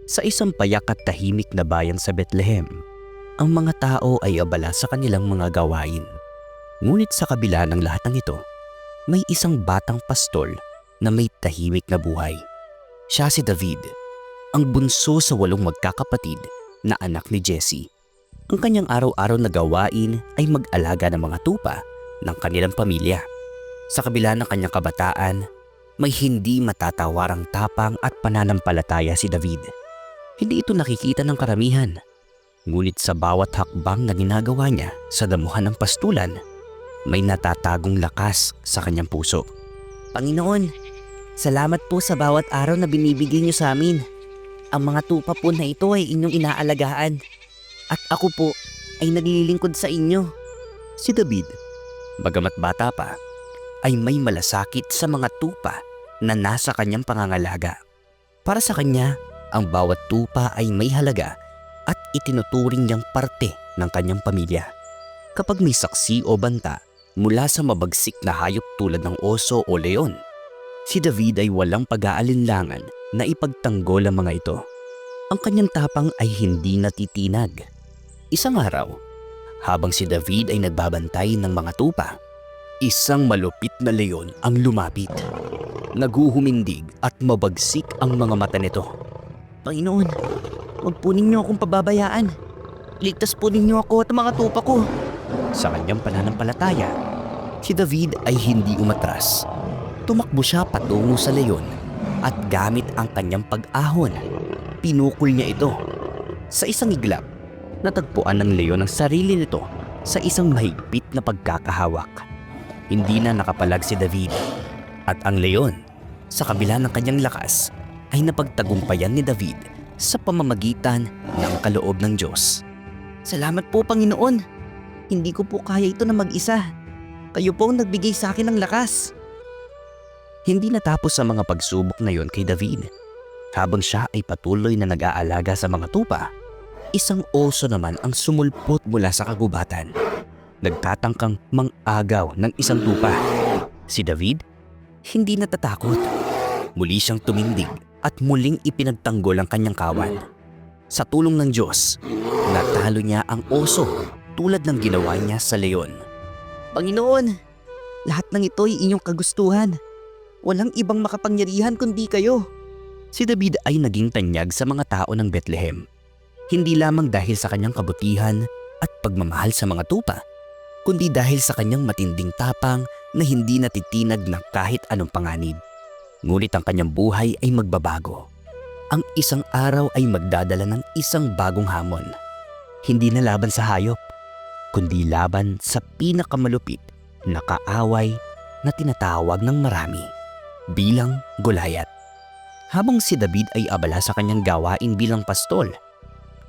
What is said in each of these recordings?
Sa isang payak at tahimik na bayan sa Bethlehem, ang mga tao ay abala sa kanilang mga gawain. Ngunit sa kabila ng lahat ng ito, may isang batang pastol na may tahimik na buhay. Siya si David, ang bunso sa 8 magkakapatid na anak ni Jesse. Ang kanyang araw-araw na gawain ay mag-alaga ng mga tupa ng kanilang pamilya. Sa kabila ng kanyang kabataan, may hindi matatawarang tapang at pananampalataya si David. Hindi ito nakikita ng karamihan. Ngunit sa bawat hakbang na ginagawa niya sa damuhan ng pastulan, may natatagong lakas sa kanyang puso. Panginoon, salamat po sa bawat araw na binibigay niyo sa amin. Ang mga tupa po na ito ay inyong inaalagaan. At ako po ay naglilingkod sa inyo. Si David, bagamat bata pa, ay may malasakit sa mga tupa na nasa kanyang pangangalaga. Para sa kanya, ang bawat tupa ay may halaga at itinuturing niyang parte ng kanyang pamilya. Kapag may saksi o banta mula sa mabagsik na hayop tulad ng oso o leon, si David ay walang pag-aalinlangan na ipagtanggol ang mga ito. Ang kanyang tapang ay hindi natitinag. Isang araw, habang si David ay nagbabantay ng mga tupa, isang malupit na leon ang lumapit. Naguhumindig at mabagsik ang mga mata nito. Panginoon, huwag po ninyo akong pababayaan. Iligtas po ninyo ako at mga tupa ko. Sa kanyang pananampalataya, si David ay hindi umatras. Tumakbo siya patungo sa leon at gamit ang kanyang pag-ahon, pinukol niya ito. Sa isang iglap, natagpuan ng leon ang sarili nito sa isang mahigpit na pagkakahawak. Hindi na nakapalag si David at ang leon, sa kabila ng kanyang lakas, ay napagtagumpayan ni David sa pamamagitan ng kaloob ng Diyos. Salamat po, Panginoon. Hindi ko po kaya ito na mag-isa. Kayo po ang nagbigay sa akin ng lakas. Hindi natapos ang mga pagsubok na yon kay David. Habang siya ay patuloy na nag-aalaga sa mga tupa, isang oso naman ang sumulpot mula sa kagubatan. Nagtatangkang mang-agaw ng isang tupa. Si David, hindi natatakot. Muli siyang tumindig at muling ipinagtanggol ang kanyang kawan. Sa tulong ng Diyos, natalo niya ang oso tulad ng ginawa niya sa leon. Panginoon, lahat ng ito ay inyong kagustuhan. Walang ibang makapangyarihan kundi kayo. Si David ay naging tanyag sa mga tao ng Bethlehem. Hindi lamang dahil sa kanyang kabutihan at pagmamahal sa mga tupa, kundi dahil sa kanyang matinding tapang na hindi natitinag ng kahit anong panganib. Ngunit ang kanyang buhay ay magbabago. Ang isang araw ay magdadala ng isang bagong hamon. Hindi na laban sa hayop, kundi laban sa pinakamalupit na kaaway na tinatawag ng marami bilang Goliath. Habang si David ay abala sa kanyang gawain bilang pastol,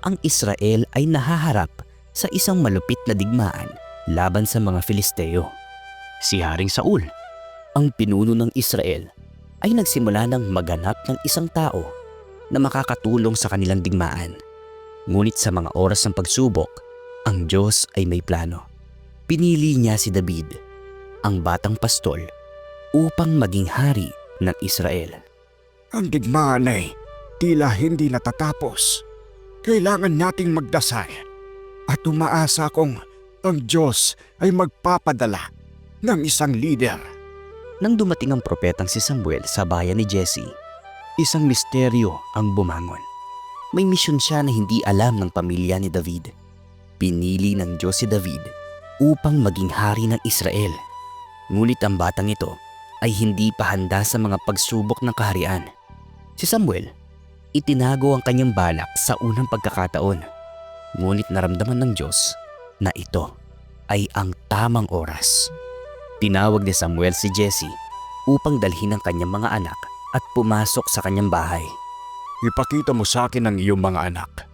ang Israel ay nahaharap sa isang malupit na digmaan laban sa mga Filisteo. Si Haring Saul, ang pinuno ng Israel, ay nagsimula ng maghanap ng isang tao na makakatulong sa kanilang digmaan. Ngunit sa mga oras ng pagsubok, ang Diyos ay may plano. Pinili niya si David, ang batang pastol, upang maging hari ng Israel. Ang digmaan ay tila hindi natatapos. Kailangan nating magdasal at umaasa kung ang Diyos ay magpapadala ng isang leader. Nang dumating ang propetang si Samuel sa bayan ni Jesse, isang misteryo ang bumangon. May misyon siya na hindi alam ng pamilya ni David. Pinili ng Diyos si David upang maging hari ng Israel. Ngunit ang batang ito ay hindi pa handa sa mga pagsubok ng kaharian. Si Samuel, itinago ang kanyang balak sa unang pagkakataon. Ngunit naramdaman ng Diyos na ito ay ang tamang oras. Tinawag ni Samuel si Jesse upang dalhin ang kanyang mga anak at pumasok sa kanyang bahay. Ipakita mo sa akin ang iyong mga anak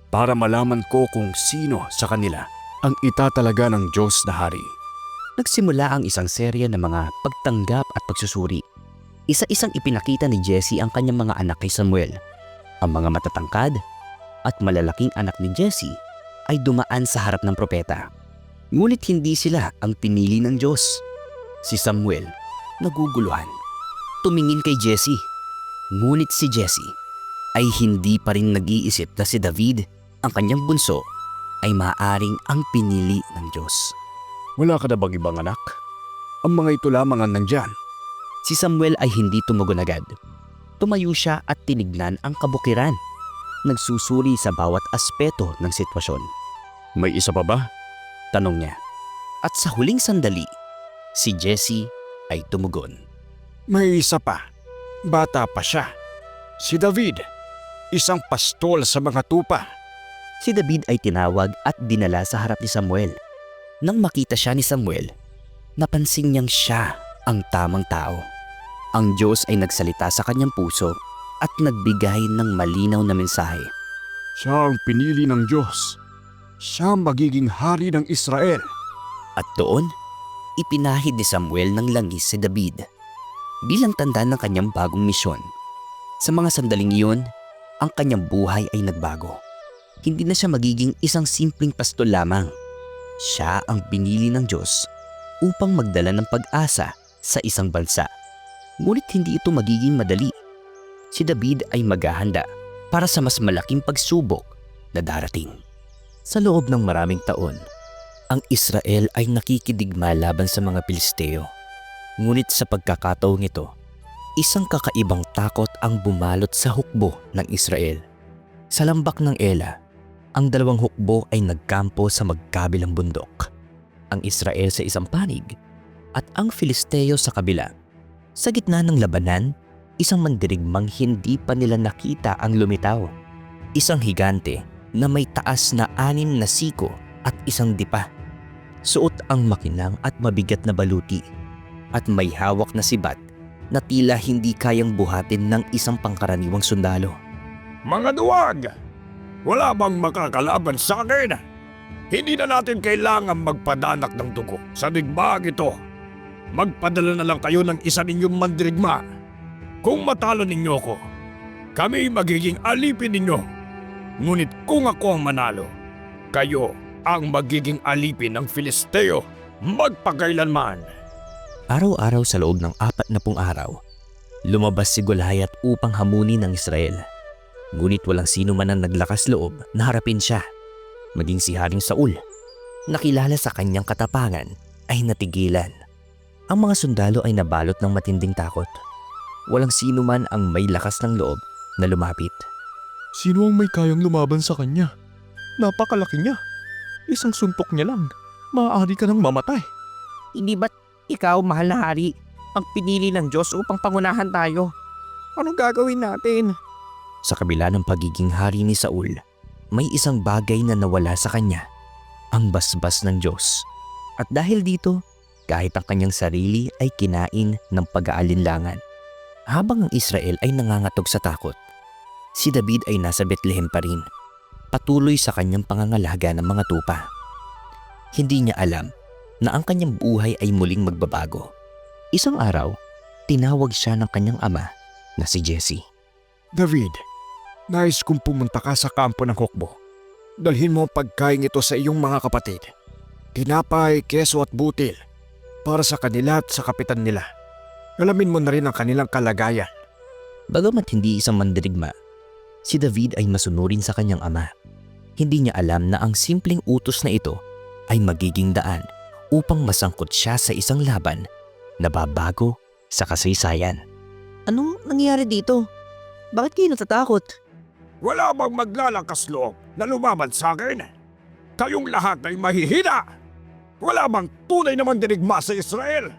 para malaman ko kung sino sa kanila ang itatalaga ng Diyos na hari. Nagsimula ang isang serye ng mga pagtanggap at pagsusuri. Isa-isang ipinakita ni Jesse ang kanyang mga anak kay Samuel. Ang mga matatangkad at malalaking anak ni Jesse ay dumaan sa harap ng propeta. Ngunit hindi sila ang pinili ng Diyos. Si Samuel, naguguluhan, tumingin kay Jesse. Ngunit si Jesse, ay hindi pa rin nag-iisip na si David, ang kanyang bunso, ay maaaring ang pinili ng Diyos. Wala ka na bang ibang anak? Ang mga ito lamang ang nandyan. Si Samuel ay hindi tumugon agad. Tumayo siya at tinignan ang kabukiran. Nagsusuri sa bawat aspeto ng sitwasyon. May isa pa ba? Tanong niya. At sa huling sandali, si Jesse ay tumugon. May isa pa. Bata pa siya. Si David, isang pastol sa mga tupa. Si David ay tinawag at dinala sa harap ni Samuel. Nang makita siya ni Samuel, napansin niyang siya ang tamang tao. Ang Diyos ay nagsalita sa kanyang puso at nagbigay ng malinaw na mensahe. Siya ang pinili ng Diyos. Siya ang magiging hari ng Israel. At doon, ipinahid ni Samuel ng langis si David bilang tanda ng kanyang bagong misyon. Sa mga sandaling iyon, ang kanyang buhay ay nagbago. Hindi na siya magiging isang simpleng pastol lamang. Siya ang pinili ng Diyos upang magdala ng pag-asa sa isang bansa. Ngunit hindi ito magiging madali. Si David ay maghahanda para sa mas malaking pagsubok na darating. Sa loob ng maraming taon, ang Israel ay nakikidigma laban sa mga Pilisteo. Ngunit sa pagkakataong ito, isang kakaibang takot ang bumalot sa hukbo ng Israel. Sa lambak ng Ela, ang dalawang hukbo ay nagkampo sa magkabilang bundok. Ang Israel sa isang panig at ang Filisteo sa kabila. Sa gitna ng labanan, isang mandirigmang hindi pa nila nakita ang lumitaw. Isang higante na may taas na 6 na siko at isang dipa. Suot ang makinang at mabigat na baluti at may hawak na sibat na tila hindi kayang buhatin ng isang pangkaraniwang sundalo. Mga duwag! Wala bang makakalaban sa akin? Hindi na natin kailangan magpadanak ng dugo sa digmaan ito. Magpadala na lang kayo ng isa ninyong mandirigma. Kung matalo ninyo ko, kami magiging alipin ninyo. Ngunit kung ako ang manalo, kayo ang magiging alipin ng Filisteo magpakailanman. Araw-araw sa loob ng 40 araw, lumabas si Goliath upang hamunin ng Israel. Ngunit walang sino man ang naglakas loob na harapin siya. Maging si Haring Saul, nakilala sa kanyang katapangan, ay natigilan. Ang mga sundalo ay nabalot ng matinding takot. Walang sino man ang may lakas ng loob na lumapit. Sino ang may kayang lumaban sa kanya? Napakalaki niya. Isang suntok niya lang. Maaari ka nang mamatay. Hindi ba't ikaw, mahal na hari, ang pinili ng Diyos upang pangunahan tayo? Anong gagawin natin? Sa kabila ng pagiging hari ni Saul, may isang bagay na nawala sa kanya, ang basbas ng Diyos. At dahil dito, kahit ang kanyang sarili ay kinain ng pag-aalinlangan. Habang ang Israel ay nangangatog sa takot, si David ay nasa Bethlehem pa rin, patuloy sa kanyang pangangalaga ng mga tupa. Hindi niya alam na ang kanyang buhay ay muling magbabago. Isang araw, tinawag siya ng kanyang ama na si Jesse. David, nais kong pumunta ka sa kampo ng hukbo. Dalhin mo ang pagkain ito sa iyong mga kapatid. Tinapay, keso at butil para sa kanila at sa kapitan nila. Alamin mo na rin ang kanilang kalagayan. Bagamat hindi isang mandirigma, si David ay masunurin sa kanyang ama. Hindi niya alam na ang simpleng utos na ito ay magiging daan upang masangkot siya sa isang laban na babago sa kasaysayan. Anong nangyari dito? Bakit kayo natatakot? Wala bang maglalakas loob na lumaban sa akin? Kayong lahat ay mahihina! Wala bang tunay na mandirigma sa Israel?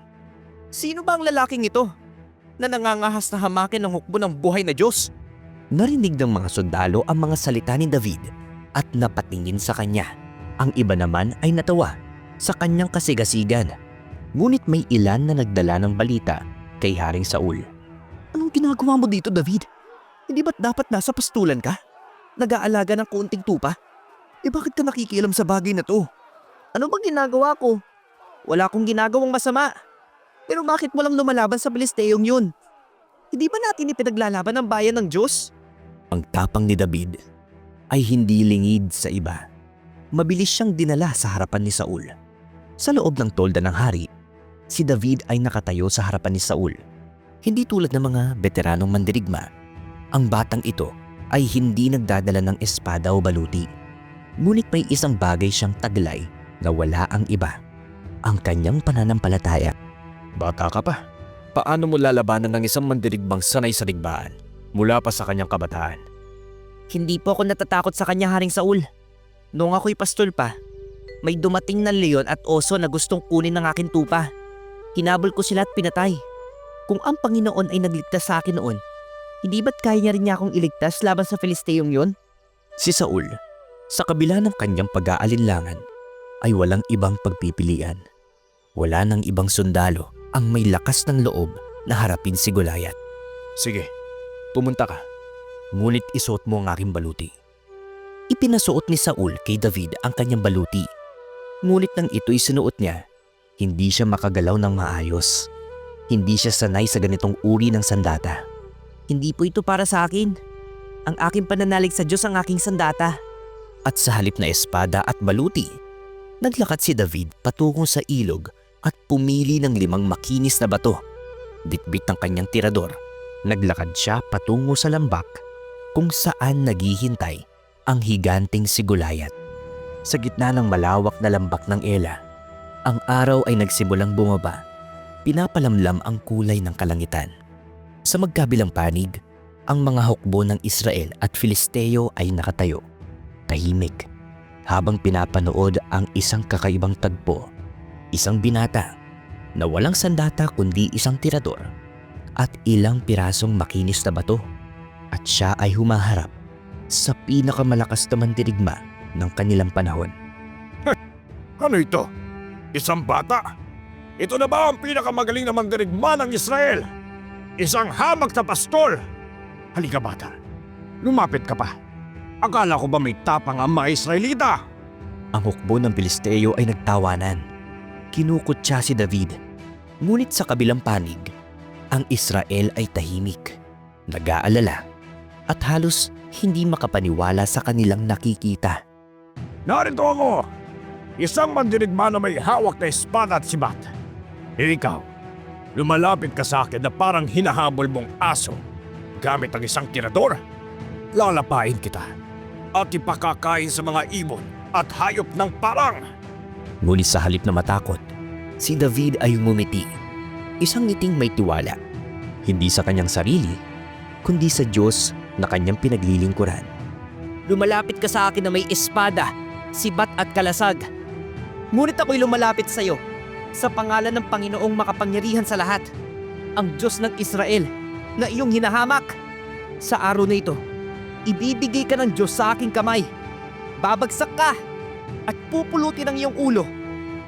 Sino ba ang lalaking ito na nangangahas na hamakin ng hukbo ng buhay na Diyos? Narinig ng mga sundalo ang mga salita ni David at napatingin sa kanya. Ang iba naman ay natawa sa kanyang kasigasigan. Ngunit may ilan na nagdala ng balita kay Haring Saul. Anong ginagawa mo dito, David? Hindi ba't dapat nasa pastulan ka? Nag-aalaga ng kaunting tupa? Bakit ka nakikialam sa bagay na to? Ano bang ginagawa ko? Wala akong ginagawang masama. Pero bakit mo lang lumalaban sa Pilisteyong yun? Hindi ba natin ipinaglalaban ang bayan ng Diyos? Ang tapang ni David ay hindi lingid sa iba. Mabilis siyang dinala sa harapan ni Saul. Sa loob ng tolda ng hari, si David ay nakatayo sa harapan ni Saul. Hindi tulad ng mga veteranong mandirigma, ang batang ito ay hindi nagdadala ng espada o baluti. Ngunit may isang bagay siyang taglay na wala ang iba, ang kanyang pananampalataya. Bata ka pa. Paano mo lalabanan ng isang mandirigbang sanay sa digmaan mula pa sa kanyang kabataan? Hindi po ako natatakot sa kanya, Haring Saul. Noong ako'y pastol pa, may dumating na leon at oso na gustong kunin ng aking tupa. Hinabol ko sila at pinatay. Kung ang Panginoon ay nagligtas sa akin noon, hindi ba't kaya niya rin niya akong iligtas laban sa Filisteyong yon? Si Saul, sa kabila ng kanyang pag-aalinlangan, ay walang ibang pagpipilian. Wala nang ibang sundalo ang may lakas ng loob na harapin si Goliath. Sige, pumunta ka. Ngunit isuot mo ang aking baluti. Ipinasuot ni Saul kay David ang kanyang baluti. Ngunit nang ito'y sinuot niya, hindi siya makagalaw ng maayos. Hindi siya sanay sa ganitong uri ng sandata. Hindi po ito para sa akin. Ang aking pananalig sa Diyos ang aking sandata. At sa halip na espada at baluti, naglakad si David patungo sa ilog at pumili ng 5 makinis na bato. Bitbit ng kanyang tirador, naglakad siya patungo sa lambak kung saan naghihintay ang higanting si Goliath. Sa gitna ng malawak na lambak ng Ela, ang araw ay nagsimulang bumaba. Pinapalamlam ang kulay ng kalangitan. Sa magkabilang panig, ang mga hukbo ng Israel at Filisteo ay nakatayo, tahimik, habang pinapanood ang isang kakaibang tagpo. Isang binata na walang sandata kundi isang tirador at ilang pirasong makinis na bato, at siya ay humaharap sa pinakamalakas na mandirigma ng kanilang panahon. Ano ito? Isang bata? Ito na ba ang pinakamagaling na mandirigma ng Israel? Isang hamak na pastol! Halika bata, lumapit ka pa. Akala ko ba may tapang ang mga Israelita? Ang hukbo ng Filisteo ay nagtawanan. Kinukutya si David. Ngunit sa kabilang panig, ang Israel ay tahimik, nag-aalala, at halos hindi makapaniwala sa kanilang nakikita. Narito ako! Isang mandirigma na may hawak na espada at sibat. Ikaw, lumalapit ka sa akin na parang hinahabol mong aso gamit ang isang tirador. Lalapain kita at ipakakain sa mga ibon at hayop ng parang. Ngunit sa halip na matakot, si David ay ngumiti. Isang ngiting may tiwala, hindi sa kanyang sarili, kundi sa Diyos na kanyang pinaglilingkuran. Lumalapit ka sa akin na may espada, sibat at kalasag. Ngunit ako'y lumalapit sa iyo sa pangalan ng Panginoong makapangyarihan sa lahat, ang Diyos ng Israel na iyong hinahamak. Sa araw na ito, ibibigay ka ng Diyos sa aking kamay. Babagsak ka at pupulutin ang iyong ulo.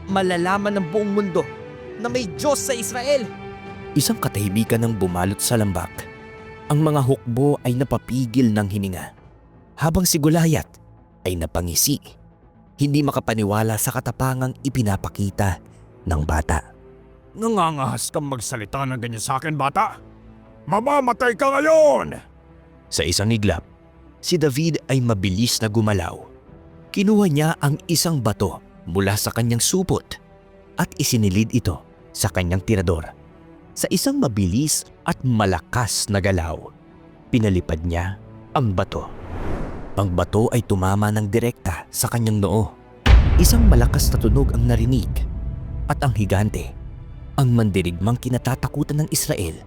Malalaman ng buong mundo na may Diyos sa Israel. Isang katahimikan ang bumalot sa lambak. Ang mga hukbo ay napapigil ng hininga, habang si Goliath ay napangisi, hindi makapaniwala sa katapangang ipinapakita ng bata. Nangangahas kang magsalita ng ganyan sa akin, bata? Mamamatay ka ngayon! Sa isang iglap, si David ay mabilis na gumalaw. Kinuha niya ang isang bato mula sa kanyang supot at isinilid ito sa kanyang tirador. Sa isang mabilis at malakas na galaw, pinalipad niya ang bato. Ang bato ay tumama ng direkta sa kanyang noo. Isang malakas na tunog ang narinig at ang higante, ang mandirigmang kinatatakutan ng Israel,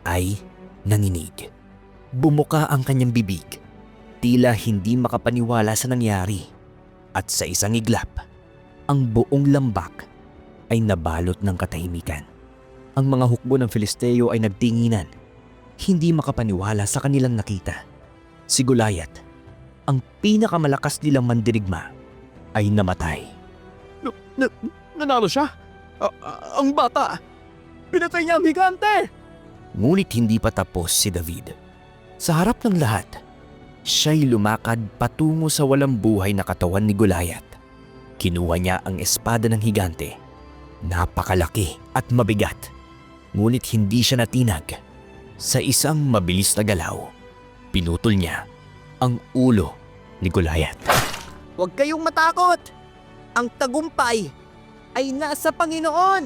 ay nanginig. Bumuka ang kanyang bibig, tila hindi makapaniwala sa nangyari, at sa isang iglap, ang buong lambak ay nabalot ng katahimikan. Ang mga hukbo ng Filisteo ay nagtinginan, hindi makapaniwala sa kanilang nakita. Si Goliath, ang pinakamalakas nilang mandirigma, ay namatay. Nanalo siya? Ang bata! Pinatay niya ang higante! Ngunit hindi pa tapos si David. Sa harap ng lahat, siya'y lumakad patungo sa walang buhay na katawan ni Goliath. Kinuha niya ang espada ng higante. Napakalaki at mabigat. Ngunit hindi siya natinag. Sa isang mabilis na galaw, pinutol niya ang ulo ni Goliath. Huwag kayong matakot! Ang tagumpay ay nasa Panginoon!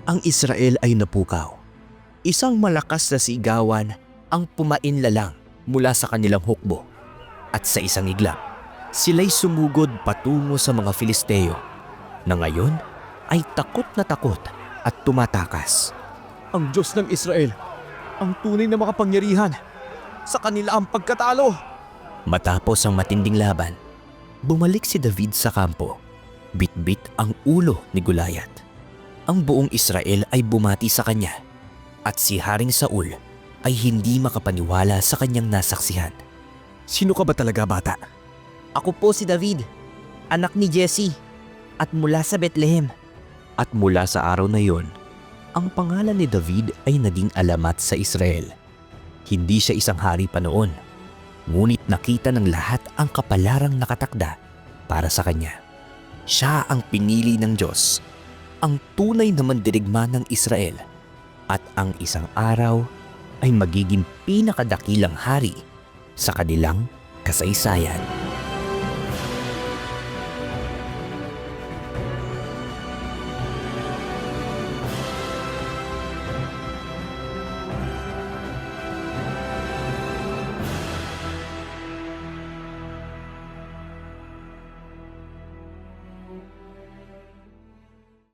Ang Israel ay napukaw. Isang malakas na sigawan ang pumainlalang mula sa kanilang hukbo at sa isang iglap, sila'y sumugod patungo sa mga Filisteo na ngayon ay takot at tumatakas. Ang Diyos ng Israel, ang tunay na makapangyarihan. Sa kanila ang pagkatalo. Matapos ang matinding laban, bumalik si David sa kampo. Bit-bit ang ulo ni Goliath. Ang buong Israel ay bumati sa kanya at si Haring Saul ay hindi makapaniwala sa kanyang nasaksihan. Sino ka ba talaga, bata? Ako po si David, anak ni Jesse, at mula sa Bethlehem. At mula sa araw na yon, ang pangalan ni David ay naging alamat sa Israel. Hindi siya isang hari pa noon, ngunit nakita ng lahat ang kapalarang nakatakda para sa kanya. Siya ang pinili ng Diyos, ang tunay na mandirigma ng Israel, at ang isang araw ay magiging pinakadakilang hari sa kanilang kasaysayan.